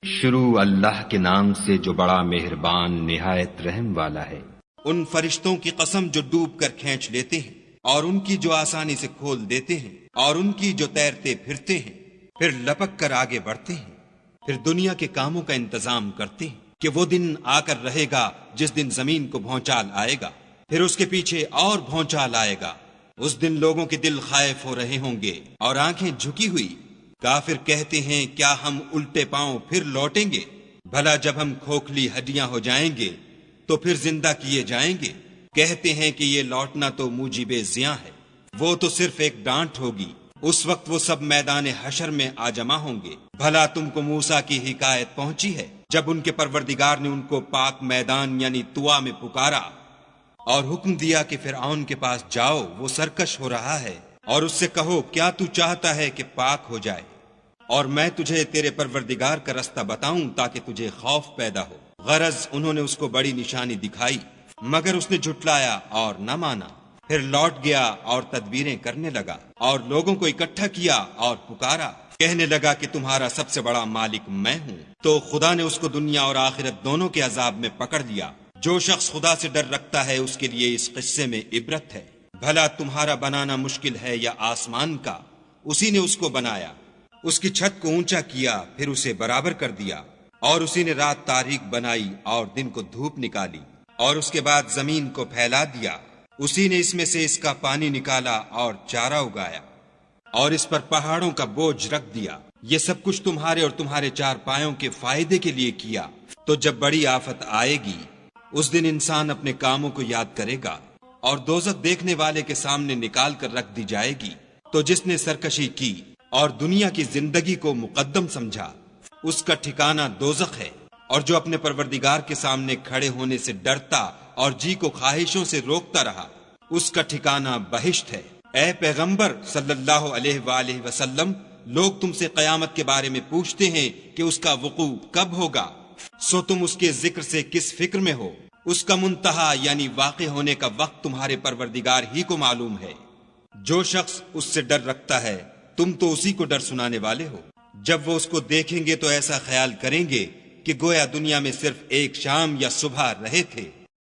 شروع اللہ کے نام سے جو بڑا مہربان نہایت رحم والا ہے۔ ان فرشتوں کی قسم جو ڈوب کر کھینچ لیتے ہیں اور ان کی جو آسانی سے کھول دیتے ہیں اور ان کی جو تیرتے پھرتے ہیں، پھر لپک کر آگے بڑھتے ہیں، پھر دنیا کے کاموں کا انتظام کرتے ہیں کہ وہ دن آ کر رہے گا جس دن زمین کو بھونچال آئے گا، پھر اس کے پیچھے اور بھونچال آئے گا۔ اس دن لوگوں کے دل خائف ہو رہے ہوں گے اور آنکھیں جھکی ہوئی۔ کافر کہتے ہیں کیا ہم الٹے پاؤں پھر لوٹیں گے؟ بھلا جب ہم کھوکھلی ہڈیاں ہو جائیں گے تو پھر زندہ کیے جائیں گے؟ کہتے ہیں کہ یہ لوٹنا تو موجب زیاں ہے، وہ تو صرف ایک ڈانٹ ہوگی۔ اس وقت وہ سب میدان حشر میں آ جمع ہوں گے۔ بھلا تم کو موسیٰ کی حکایت پہنچی ہے جب ان کے پروردگار نے ان کو پاک میدان یعنی طوا میں پکارا اور حکم دیا کہ فرعون کے پاس جاؤ، وہ سرکش ہو رہا ہے، اور اس سے کہو کیا تو چاہتا ہے کہ پاک ہو جائے اور میں تجھے تیرے پروردگار کا رستہ بتاؤں تاکہ تجھے خوف پیدا ہو۔ غرض انہوں نے اس کو بڑی نشانی دکھائی مگر اس نے جھٹلایا اور نہ مانا۔ پھر لوٹ گیا اور تدبیریں کرنے لگا اور لوگوں کو اکٹھا کیا اور پکارا، کہنے لگا کہ تمہارا سب سے بڑا مالک میں ہوں۔ تو خدا نے اس کو دنیا اور آخرت دونوں کے عذاب میں پکڑ لیا۔ جو شخص خدا سے ڈر رکھتا ہے اس کے لیے اس قصے میں عبرت ہے۔ بھلا تمہارا بنانا مشکل ہے یا آسمان کا؟ اسی نے اس کو بنایا، اس کی چھت کو اونچا کیا، پھر اسے برابر کر دیا، اور اسی نے رات تاریک بنائی اور دن کو دھوپ نکالی، اور اس کے بعد زمین کو پھیلا دیا۔ اسی نے اس میں سے اس کا پانی نکالا اور چارہ اگایا، اور اس پر پہاڑوں کا بوجھ رکھ دیا۔ یہ سب کچھ تمہارے اور تمہارے چار پایوں کے فائدے کے لیے کیا۔ تو جب بڑی آفت آئے گی اس دن انسان اپنے کاموں کو یاد کرے گا اور دوزخ دیکھنے والے کے سامنے نکال کر رکھ دی جائے گی۔ تو جس نے سرکشی کی اور دنیا کی زندگی کو مقدم سمجھا اس کا ٹھکانہ دوزخ ہے، اور جو اپنے پروردگار کے سامنے کھڑے ہونے سے ڈرتا اور جی کو خواہشوں سے روکتا رہا اس کا ٹھکانہ بہشت ہے۔ اے پیغمبر صلی اللہ علیہ وآلہ وسلم، لوگ تم سے قیامت کے بارے میں پوچھتے ہیں کہ اس کا وقوع کب ہوگا، سو تم اس کے ذکر سے کس فکر میں ہو؟ اس کا منتہا یعنی واقع ہونے کا وقت تمہارے پروردگار ہی کو معلوم ہے۔ جو شخص اس سے ڈر رکھتا ہے تم تو اسی کو ڈر سنانے والے ہو۔ جب وہ اس کو دیکھیں گے تو ایسا خیال کریں گے کہ گویا دنیا میں صرف ایک شام یا صبح رہے تھے۔